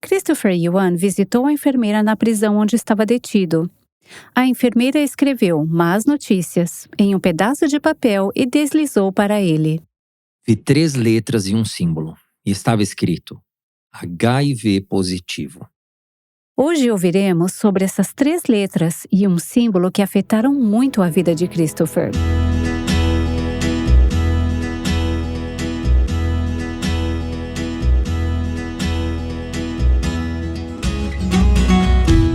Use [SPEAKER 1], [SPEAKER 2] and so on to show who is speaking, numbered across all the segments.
[SPEAKER 1] Christopher Yuan visitou a enfermeira na prisão onde estava detido. A enfermeira escreveu más notícias em um pedaço de papel e deslizou para ele.
[SPEAKER 2] Vi 3 letras e um símbolo. E estava escrito: HIV positivo.
[SPEAKER 1] Hoje ouviremos sobre essas 3 letras e um símbolo que afetaram muito a vida de Christopher.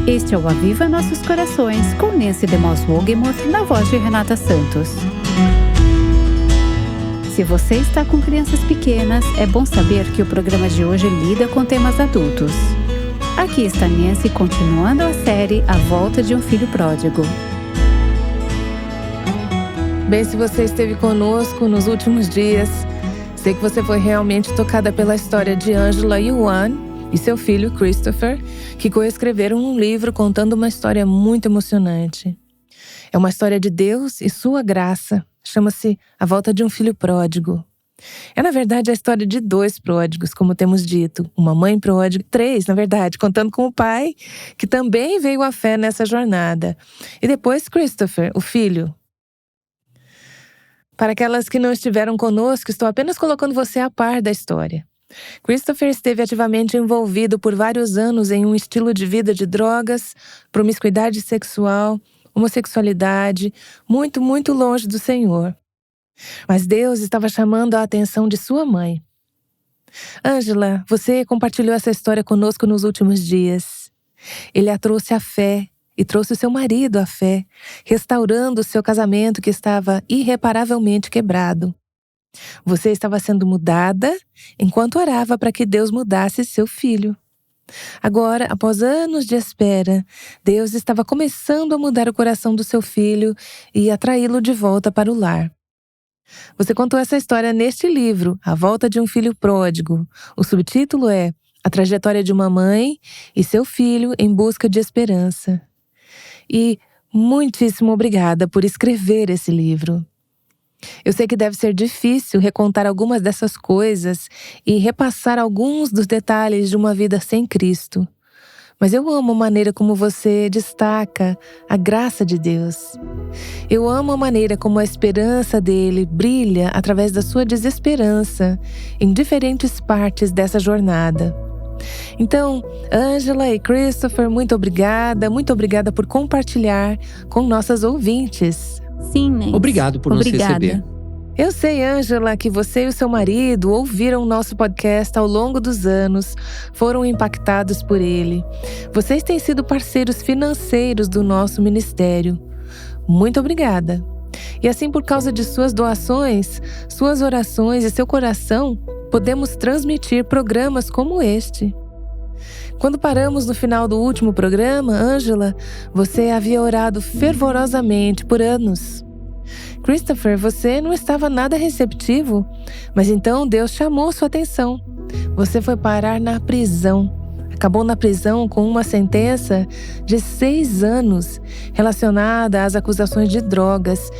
[SPEAKER 1] Este é o Aviva Nossos Corações, com Nancy DeMoss Wogemuth, na voz de Renata Santos. Se você está com crianças pequenas, é bom saber que o programa de hoje lida com temas adultos. Aqui está Nancy continuando a série A Volta de um Filho Pródigo.
[SPEAKER 3] Bem, se você esteve conosco nos últimos dias, sei que você foi realmente tocada pela história de Angela Yuan e seu filho Christopher, que coescreveram um livro contando uma história muito emocionante. É uma história de Deus e sua graça. Chama-se A Volta de um Filho Pródigo. É, na verdade, a história de 2 pródigos, como temos dito. Uma mãe pródiga, 3, na verdade, contando com o pai, que também veio à fé nessa jornada. E depois Christopher, o filho. Para aquelas que não estiveram conosco, estou apenas colocando você a par da história. Christopher esteve ativamente envolvido por vários anos em um estilo de vida de drogas, promiscuidade sexual, homossexualidade, muito, muito longe do Senhor. Mas Deus estava chamando a atenção de sua mãe. Angela, você compartilhou essa história conosco nos últimos dias. Ele a trouxe à fé e trouxe o seu marido à fé, restaurando o seu casamento que estava irreparavelmente quebrado. Você estava sendo mudada enquanto orava para que Deus mudasse seu filho. Agora, após anos de espera, Deus estava começando a mudar o coração do seu filho e atraí-lo de volta para o lar. Você contou essa história neste livro, A Volta de um Filho Pródigo. O subtítulo é A Trajetória de uma Mãe e seu Filho em Busca de Esperança. E muitíssimo obrigada por escrever esse livro. Eu sei que deve ser difícil recontar algumas dessas coisas e repassar alguns dos detalhes de uma vida sem Cristo. Mas eu amo a maneira como você destaca a graça de Deus. Eu amo a maneira como a esperança dele brilha através da sua desesperança em diferentes partes dessa jornada. Então, Angela e Christopher, muito obrigada por compartilhar com nossas ouvintes.
[SPEAKER 1] Sim, Nancy.
[SPEAKER 2] Obrigado por nos receber.
[SPEAKER 3] Eu sei, Angela, que você e o seu marido ouviram o nosso podcast ao longo dos anos, foram impactados por ele. Vocês têm sido parceiros financeiros do nosso ministério. Muito obrigada. E assim, por causa de suas doações, suas orações e seu coração, podemos transmitir programas como este. Quando paramos no final do último programa, Angela, você havia orado fervorosamente por anos. Christopher, você não estava nada receptivo, mas então Deus chamou sua atenção. Você foi parar na prisão. Acabou na prisão com uma sentença de 6 anos relacionada às acusações de drogas.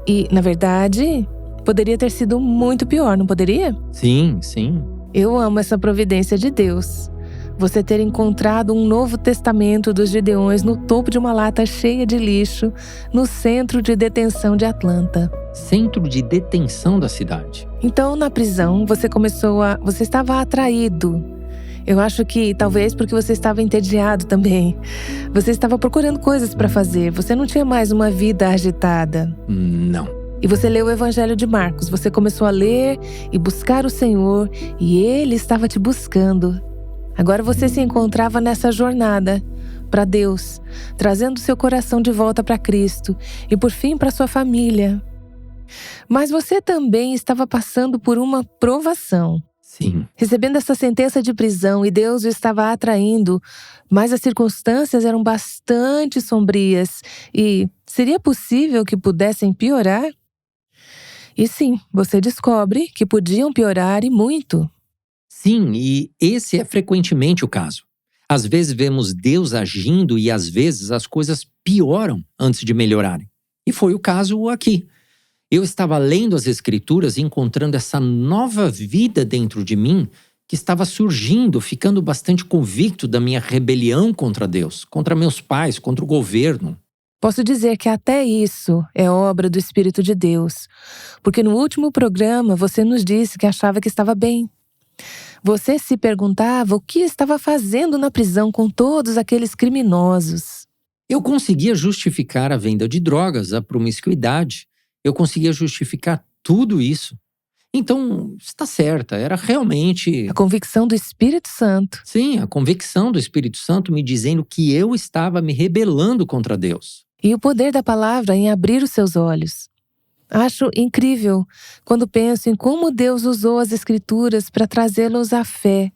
[SPEAKER 3] E, na verdade, poderia ter sido muito pior, não poderia?
[SPEAKER 2] Sim.
[SPEAKER 3] Eu amo essa providência de Deus. Você ter encontrado um Novo Testamento dos Gideões no topo de uma lata cheia de lixo no centro de detenção de Atlanta.
[SPEAKER 2] Centro de detenção da cidade.
[SPEAKER 3] Então, na prisão, você estava atraído. Eu acho que talvez porque você estava entediado também. Você estava procurando coisas para fazer. Você não tinha mais uma vida agitada.
[SPEAKER 2] Não.
[SPEAKER 3] E você leu o Evangelho de Marcos. Você começou a ler e buscar o Senhor. E Ele estava te buscando. Agora você se encontrava nessa jornada para Deus, trazendo seu coração de volta para Cristo e, por fim, para sua família. Mas você também estava passando por uma provação.
[SPEAKER 2] Sim.
[SPEAKER 3] Recebendo essa sentença de prisão e Deus o estava atraindo, mas as circunstâncias eram bastante sombrias e seria possível que pudessem piorar? E sim, você descobre que podiam piorar e muito.
[SPEAKER 2] Sim, e esse é frequentemente o caso. Às vezes vemos Deus agindo e às vezes as coisas pioram antes de melhorarem. E foi o caso aqui. Eu estava lendo as Escrituras e encontrando essa nova vida dentro de mim que estava surgindo, ficando bastante convicto da minha rebelião contra Deus, contra meus pais, contra o governo.
[SPEAKER 3] Posso dizer que até isso é obra do Espírito de Deus, porque no último programa você nos disse que achava que estava bem. Você se perguntava o que estava fazendo na prisão com todos aqueles criminosos.
[SPEAKER 2] Eu conseguia justificar a venda de drogas, a promiscuidade. Eu conseguia justificar tudo isso. Então, está certa, era realmente…
[SPEAKER 3] A convicção do Espírito Santo.
[SPEAKER 2] Sim, a convicção do Espírito Santo me dizendo que eu estava me rebelando contra Deus.
[SPEAKER 3] E o poder da palavra em abrir os seus olhos. Acho incrível quando penso em como Deus usou as Escrituras para trazê-los à fé.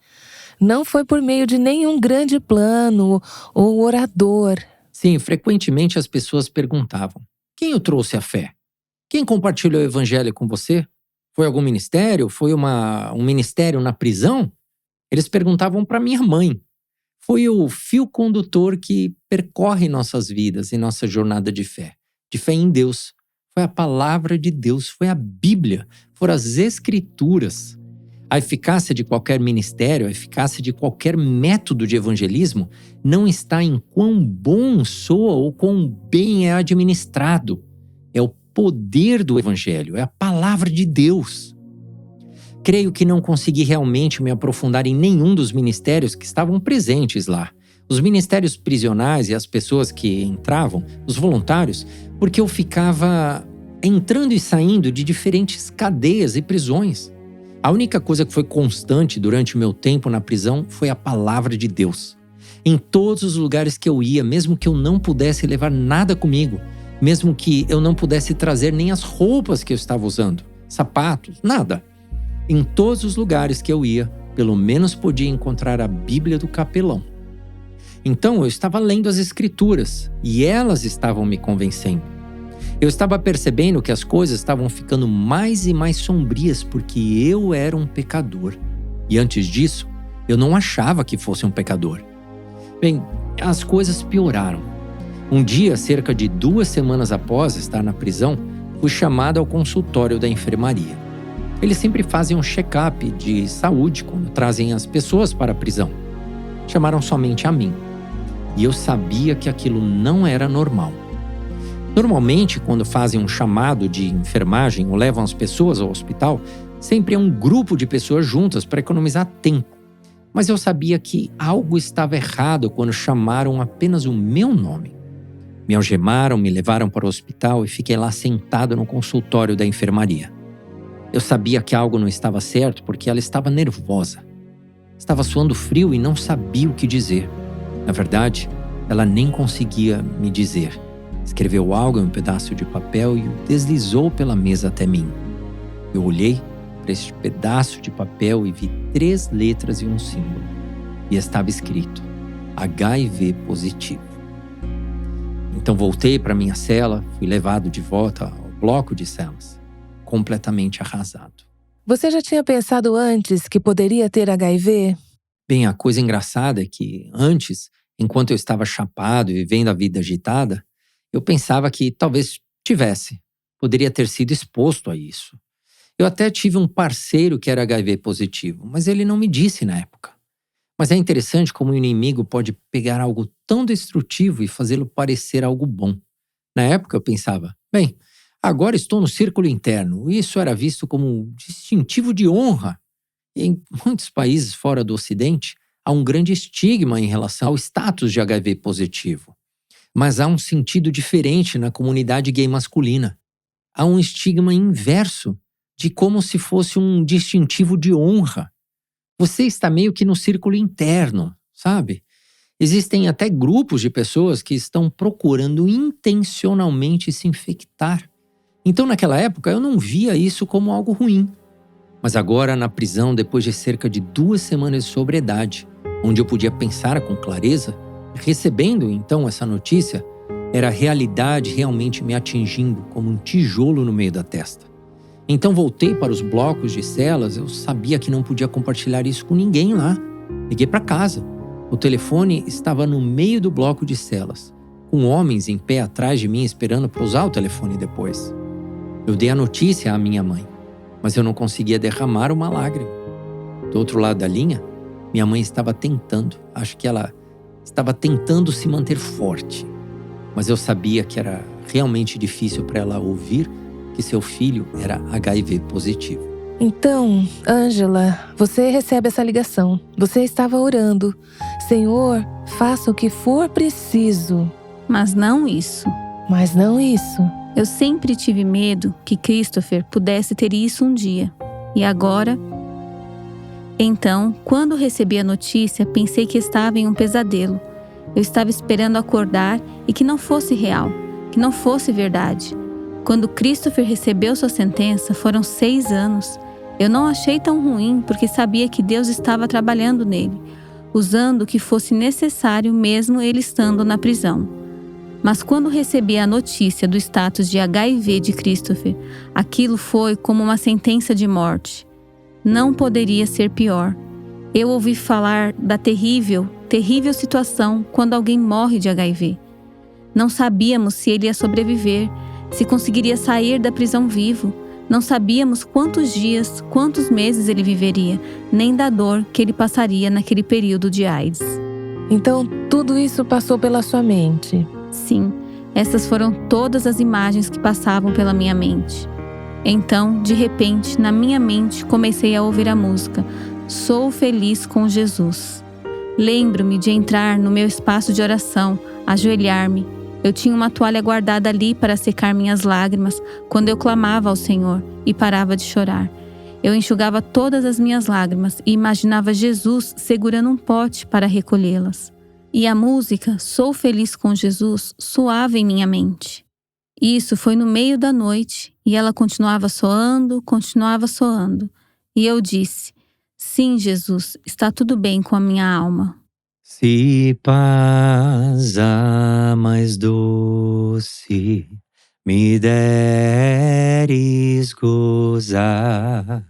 [SPEAKER 3] Não foi por meio de nenhum grande plano ou orador.
[SPEAKER 2] Sim, frequentemente as pessoas perguntavam: quem o trouxe à fé? Quem compartilhou o evangelho com você? Foi algum ministério? Foi um ministério na prisão? Eles perguntavam para minha mãe. Foi o fio condutor que percorre nossas vidas e nossa jornada de fé em Deus. Foi a palavra de Deus, foi a Bíblia, foram as Escrituras. A eficácia de qualquer ministério, a eficácia de qualquer método de evangelismo não está em quão bom soa ou quão bem é administrado. É o poder do evangelho, é a palavra de Deus. Creio que não consegui realmente me aprofundar em nenhum dos ministérios que estavam presentes lá. Os ministérios prisionais e as pessoas que entravam, os voluntários, porque eu ficava entrando e saindo de diferentes cadeias e prisões. A única coisa que foi constante durante o meu tempo na prisão foi a palavra de Deus. Em todos os lugares que eu ia, mesmo que eu não pudesse levar nada comigo, mesmo que eu não pudesse trazer nem as roupas que eu estava usando, sapatos, nada. Em todos os lugares que eu ia, pelo menos podia encontrar a Bíblia do capelão. Então eu estava lendo as Escrituras e elas estavam me convencendo. Eu estava percebendo que as coisas estavam ficando mais e mais sombrias porque eu era um pecador. E antes disso, eu não achava que fosse um pecador. Bem, as coisas pioraram. Um dia, cerca de 2 semanas após estar na prisão, fui chamado ao consultório da enfermaria. Eles sempre fazem um check-up de saúde quando trazem as pessoas para a prisão. Chamaram somente a mim. E eu sabia que aquilo não era normal. Normalmente, quando fazem um chamado de enfermagem ou levam as pessoas ao hospital, sempre é um grupo de pessoas juntas para economizar tempo. Mas eu sabia que algo estava errado quando chamaram apenas o meu nome. Me algemaram, me levaram para o hospital e fiquei lá sentado no consultório da enfermaria. Eu sabia que algo não estava certo porque ela estava nervosa. Estava suando frio e não sabia o que dizer. Na verdade, ela nem conseguia me dizer. Escreveu algo em um pedaço de papel e o deslizou pela mesa até mim. Eu olhei para este pedaço de papel e vi 3 letras e um símbolo. E estava escrito: HIV positivo. Então voltei para minha cela, fui levado de volta ao bloco de celas, completamente arrasado.
[SPEAKER 3] Você já tinha pensado antes que poderia ter HIV?
[SPEAKER 2] Bem, a coisa engraçada é que antes, enquanto eu estava chapado e vivendo a vida agitada, eu pensava que talvez tivesse. Poderia ter sido exposto a isso. Eu até tive um parceiro que era HIV positivo, mas ele não me disse na época. Mas é interessante como o inimigo pode pegar algo tão destrutivo e fazê-lo parecer algo bom. Na época eu pensava, bem, agora estou no círculo interno. Isso era visto como um distintivo de honra. E em muitos países fora do Ocidente, há um grande estigma em relação ao status de HIV positivo. Mas há um sentido diferente na comunidade gay masculina. Há um estigma inverso, de como se fosse um distintivo de honra. Você está meio que no círculo interno, sabe? Existem até grupos de pessoas que estão procurando intencionalmente se infectar. Então, naquela época, eu não via isso como algo ruim. Mas agora, na prisão, depois de cerca de 2 semanas de sobriedade, onde eu podia pensar com clareza, recebendo então essa notícia, era a realidade realmente me atingindo como um tijolo no meio da testa. Então voltei para os blocos de celas, eu sabia que não podia compartilhar isso com ninguém lá. Liguei para casa. O telefone estava no meio do bloco de celas, com homens em pé atrás de mim esperando para usar o telefone depois. Eu dei a notícia à minha mãe, mas eu não conseguia derramar uma lágrima. do outro lado da linha, minha mãe estava acho que ela estava tentando se manter forte. Mas eu sabia que era realmente difícil para ela ouvir que seu filho era HIV positivo.
[SPEAKER 3] Então, Ângela, você recebe essa ligação. Você estava orando. Senhor, faça o que for preciso.
[SPEAKER 1] Mas não isso.
[SPEAKER 3] Mas não isso.
[SPEAKER 1] Eu sempre tive medo que Christopher pudesse ter isso um dia. E agora? Então, quando recebi a notícia, pensei que estava em um pesadelo. Eu estava esperando acordar e que não fosse real, que não fosse verdade. Quando Christopher recebeu sua sentença, foram 6 anos. Eu não achei tão ruim porque sabia que Deus estava trabalhando nele, usando o que fosse necessário mesmo ele estando na prisão. Mas quando recebi a notícia do status de HIV de Christopher, aquilo foi como uma sentença de morte. Não poderia ser pior. Eu ouvi falar da terrível situação quando alguém morre de HIV. Não sabíamos se ele ia sobreviver, se conseguiria sair da prisão vivo. Não sabíamos quantos dias, quantos meses ele viveria, nem da dor que ele passaria naquele período de AIDS.
[SPEAKER 3] Então, tudo isso passou pela sua mente?
[SPEAKER 1] Sim, essas foram todas as imagens que passavam pela minha mente. Então, de repente, na minha mente, comecei a ouvir a música Sou Feliz com Jesus. Lembro-me de entrar no meu espaço de oração, ajoelhar-me. Eu tinha uma toalha guardada ali para secar minhas lágrimas quando eu clamava ao Senhor e parava de chorar. Eu enxugava todas as minhas lágrimas e imaginava Jesus segurando um pote para recolhê-las. E a música Sou Feliz com Jesus soava em minha mente. Isso foi no meio da noite e ela continuava soando. E eu disse, sim, Jesus, está tudo bem com a minha alma.
[SPEAKER 2] Se paz a mais doce me deres gozar,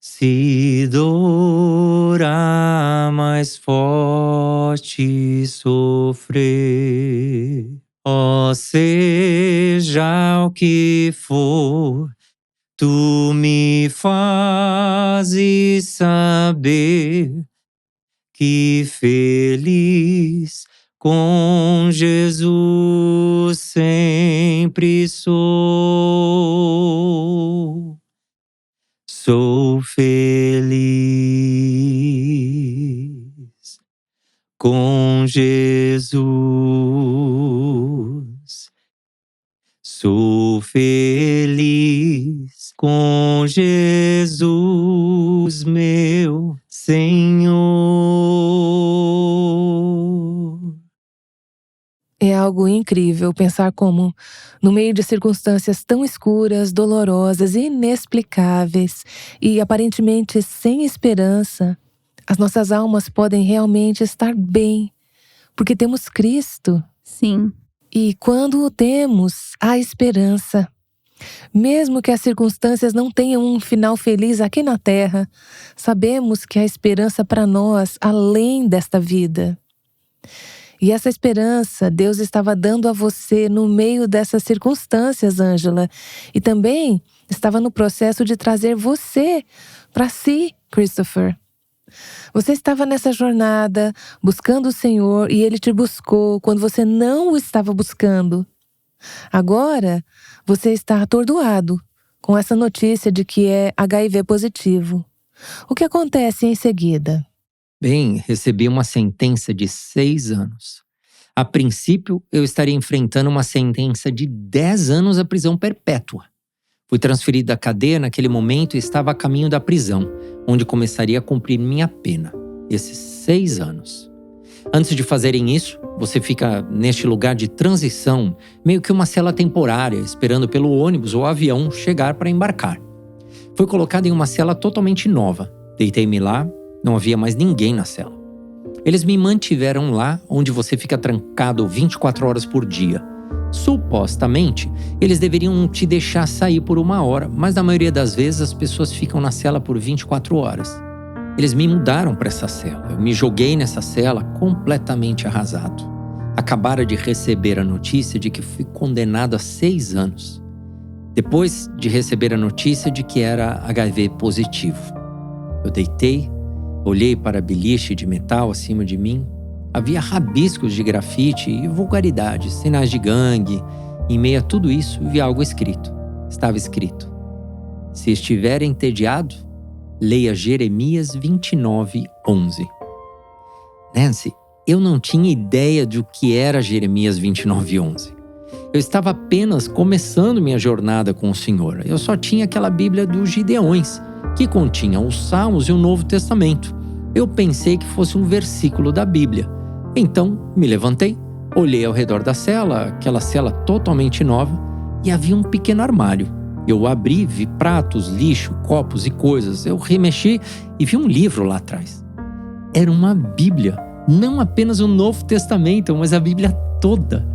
[SPEAKER 2] se dor a mais forte sofrer, ó seja o que for, tu me fazes saber que feliz com Jesus sempre sou. Sou feliz com Jesus. Sou feliz com Jesus, meu Senhor.
[SPEAKER 3] É algo incrível pensar como, no meio de circunstâncias tão escuras, dolorosas e inexplicáveis e aparentemente sem esperança, as nossas almas podem realmente estar bem, porque temos Cristo.
[SPEAKER 1] Sim.
[SPEAKER 3] E quando o temos, há esperança. Mesmo que as circunstâncias não tenham um final feliz aqui na Terra, sabemos que há esperança para nós além desta vida. E essa esperança Deus estava dando a você no meio dessas circunstâncias, Ângela. E também estava no processo de trazer você para si, Christopher. Você estava nessa jornada, buscando o Senhor, e Ele te buscou quando você não o estava buscando. Agora, você está atordoado com essa notícia de que é HIV positivo. O que acontece em seguida?
[SPEAKER 2] Bem, recebi uma sentença de 6 anos. A princípio, eu estaria enfrentando uma sentença de 10 anos à prisão perpétua. Fui transferido da cadeia naquele momento e estava a caminho da prisão, onde começaria a cumprir minha pena, esses 6 anos. Antes de fazerem isso, você fica neste lugar de transição, meio que uma cela temporária, esperando pelo ônibus ou avião chegar para embarcar. Fui colocado em uma cela totalmente nova. Deitei-me lá, não havia mais ninguém na cela. Eles me mantiveram lá, onde você fica trancado 24 horas por dia. Supostamente, eles deveriam te deixar sair por 1 hora, mas na maioria das vezes as pessoas ficam na cela por 24 horas. Eles me mudaram para essa cela. Eu me joguei nessa cela completamente arrasado. Acabara de receber a notícia de que fui condenado a 6 anos. Depois de receber a notícia de que era HIV positivo. Eu deitei, olhei para a beliche de metal acima de mim. Havia rabiscos de grafite e vulgaridades, sinais de gangue. Em meio a tudo isso, vi algo escrito. Estava escrito: se estiver entediado, leia Jeremias 29:11. Nancy, eu não tinha ideia do que era Jeremias 29:11. Eu estava apenas começando minha jornada com o Senhor. Eu só tinha aquela Bíblia dos Gideões, que continha os Salmos e o Novo Testamento. Eu pensei que fosse um versículo da Bíblia. Então, me levantei, olhei ao redor da cela, aquela cela totalmente nova, e havia um pequeno armário. Eu o abri, vi pratos, lixo, copos e coisas. Eu remexi e vi um livro lá atrás. Era uma Bíblia, não apenas o Novo Testamento, mas a Bíblia toda.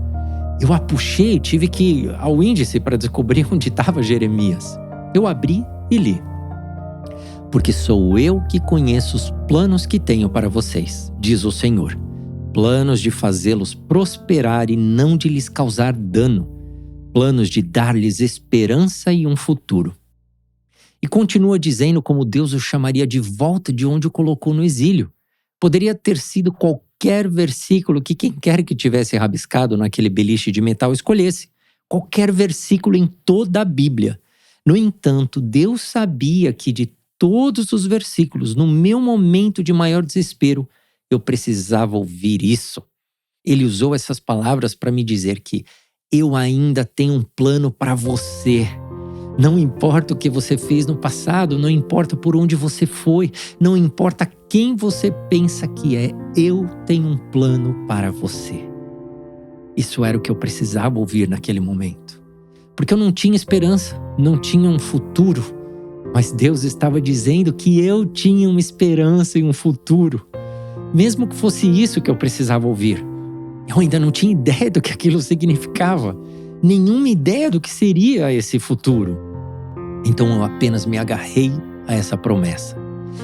[SPEAKER 2] Eu a puxei, tive que ir ao índice para descobrir onde estava Jeremias. Eu abri e li. Porque sou eu que conheço os planos que tenho para vocês, diz o Senhor. Planos de fazê-los prosperar e não de lhes causar dano. Planos de dar-lhes esperança e um futuro. E continua dizendo como Deus o chamaria de volta de onde o colocou no exílio. Poderia ter sido qualquer versículo que quem quer que tivesse rabiscado naquele beliche de metal escolhesse. Qualquer versículo em toda a Bíblia. No entanto, Deus sabia que de todos os versículos, no meu momento de maior desespero, eu precisava ouvir isso. Ele usou essas palavras para me dizer que eu ainda tenho um plano para você. Não importa o que você fez no passado, não importa por onde você foi, não importa quem você pensa que é, eu tenho um plano para você. Isso era o que eu precisava ouvir naquele momento. Porque eu não tinha esperança, não tinha um futuro, mas Deus estava dizendo que eu tinha uma esperança e um futuro. Mesmo que fosse isso que eu precisava ouvir. Eu ainda não tinha ideia do que aquilo significava. Nenhuma ideia do que seria esse futuro. Então eu apenas me agarrei a essa promessa.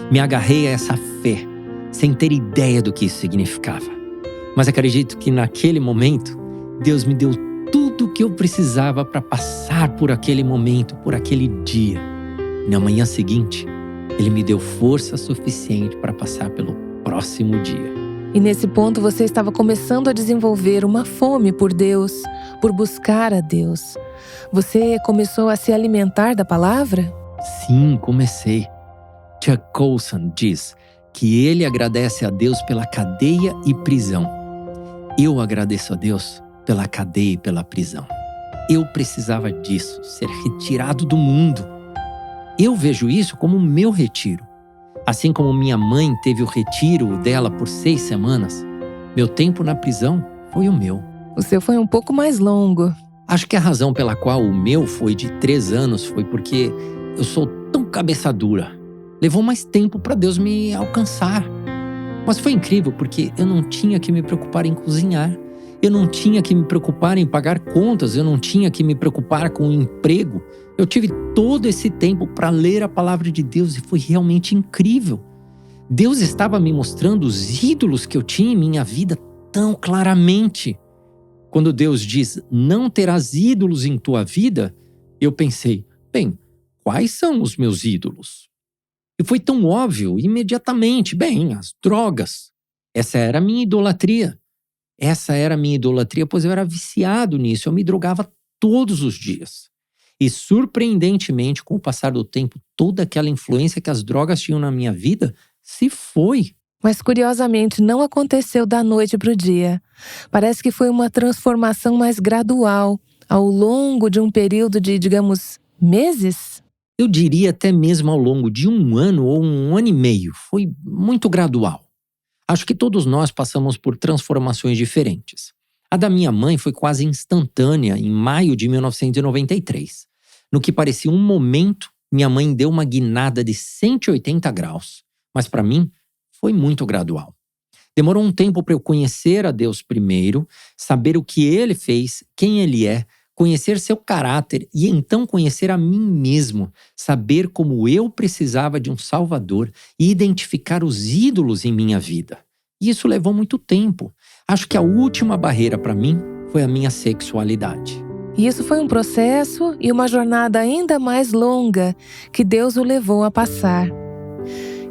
[SPEAKER 2] Me agarrei a essa fé, sem ter ideia do que isso significava. Mas acredito que naquele momento, Deus me deu tudo o que eu precisava para passar por aquele momento, por aquele dia. E na manhã seguinte, Ele me deu força suficiente para passar pelo próximo dia.
[SPEAKER 3] E nesse ponto você estava começando a desenvolver uma fome por Deus, por buscar a Deus. Você começou a se alimentar da palavra?
[SPEAKER 2] Sim, comecei. Chuck Colson diz que ele agradece a Deus pela cadeia e prisão. Eu agradeço a Deus pela cadeia e pela prisão. Eu precisava disso, ser retirado do mundo. Eu vejo isso como o meu retiro. Assim como minha mãe teve o retiro dela por 6 semanas, meu tempo na prisão foi o meu.
[SPEAKER 3] O seu foi um pouco mais longo.
[SPEAKER 2] Acho que a razão pela qual o meu foi de 3 anos foi porque eu sou tão cabeça dura. Levou mais tempo para Deus me alcançar. Mas foi incrível porque eu não tinha que me preocupar em cozinhar. Eu não tinha que me preocupar em pagar contas. Eu não tinha que me preocupar com o emprego. Eu tive todo esse tempo para ler a palavra de Deus e foi realmente incrível. Deus estava me mostrando os ídolos que eu tinha em minha vida tão claramente. Quando Deus diz, não terás ídolos em tua vida, eu pensei, bem, quais são os meus ídolos? E foi tão óbvio, imediatamente, bem, as drogas. Essa era a minha idolatria. Essa era a minha idolatria, pois eu era viciado nisso, eu me drogava todos os dias. E surpreendentemente, com o passar do tempo, toda aquela influência que as drogas tinham na minha vida se foi.
[SPEAKER 3] Mas curiosamente não aconteceu da noite para o dia. Parece que foi uma transformação mais gradual, ao longo de um período de, digamos, meses?
[SPEAKER 2] Eu diria até mesmo ao longo de 1 ano ou 1 ano e meio. Foi muito gradual. Acho que todos nós passamos por transformações diferentes. A da minha mãe foi quase instantânea em maio de 1993. No que parecia um momento, minha mãe deu uma guinada de 180 graus. Mas para mim, foi muito gradual. Demorou um tempo para eu conhecer a Deus primeiro, saber o que Ele fez, quem Ele é, conhecer seu caráter e então conhecer a mim mesmo, saber como eu precisava de um Salvador e identificar os ídolos em minha vida. E isso levou muito tempo. Acho que a última barreira para mim foi a minha sexualidade.
[SPEAKER 3] E isso foi um processo e uma jornada ainda mais longa que Deus o levou a passar.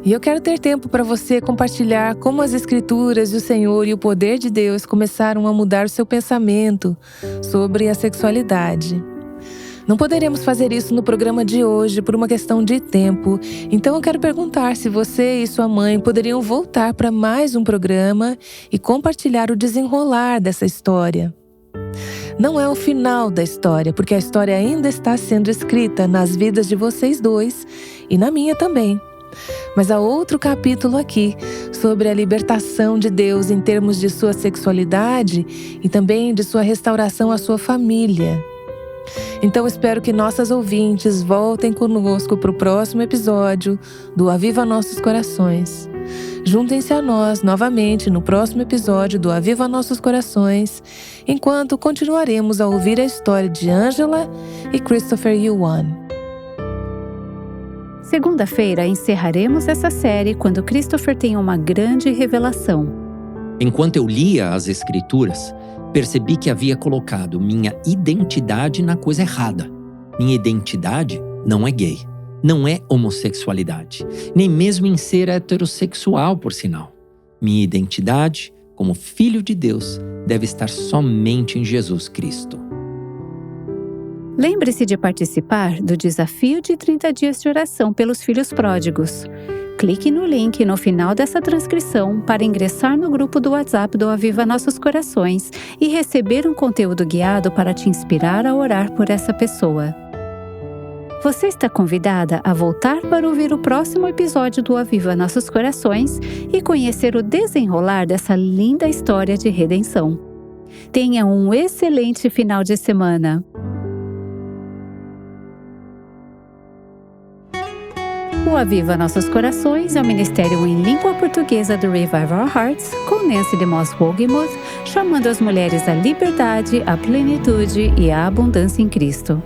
[SPEAKER 3] E eu quero ter tempo para você compartilhar como as Escrituras e o Senhor e o poder de Deus começaram a mudar o seu pensamento sobre a sexualidade. Não poderemos fazer isso no programa de hoje por uma questão de tempo, então eu quero perguntar se você e sua mãe poderiam voltar para mais um programa e compartilhar o desenrolar dessa história. Não é o final da história, porque a história ainda está sendo escrita nas vidas de vocês dois e na minha também. Mas há outro capítulo aqui sobre a libertação de Deus em termos de sua sexualidade e também de sua restauração à sua família. Então espero que nossas ouvintes voltem conosco para o próximo episódio do Aviva Nossos Corações. Juntem-se a nós novamente no próximo episódio do Aviva Nossos Corações, enquanto continuaremos a ouvir a história de Angela e Christopher Yuan.
[SPEAKER 1] Segunda-feira encerraremos essa série quando Christopher tem uma grande revelação.
[SPEAKER 2] Enquanto eu lia as Escrituras, percebi que havia colocado minha identidade na coisa errada. Minha identidade não é gay, não é homossexualidade, nem mesmo em ser heterossexual, por sinal. Minha identidade, como filho de Deus, deve estar somente em Jesus Cristo.
[SPEAKER 1] Lembre-se de participar do desafio de 30 dias de oração pelos filhos pródigos. Clique no link no final dessa transcrição para ingressar no grupo do WhatsApp do Aviva Nossos Corações e receber um conteúdo guiado para te inspirar a orar por essa pessoa. Você está convidada a voltar para ouvir o próximo episódio do Aviva Nossos Corações e conhecer o desenrolar dessa linda história de redenção. Tenha um excelente final de semana. O Aviva Nossos Corações é o ministério em língua portuguesa do Revive Our Hearts, com Nancy DeMoss Wogemuth, chamando as mulheres à liberdade, à plenitude e à abundância em Cristo.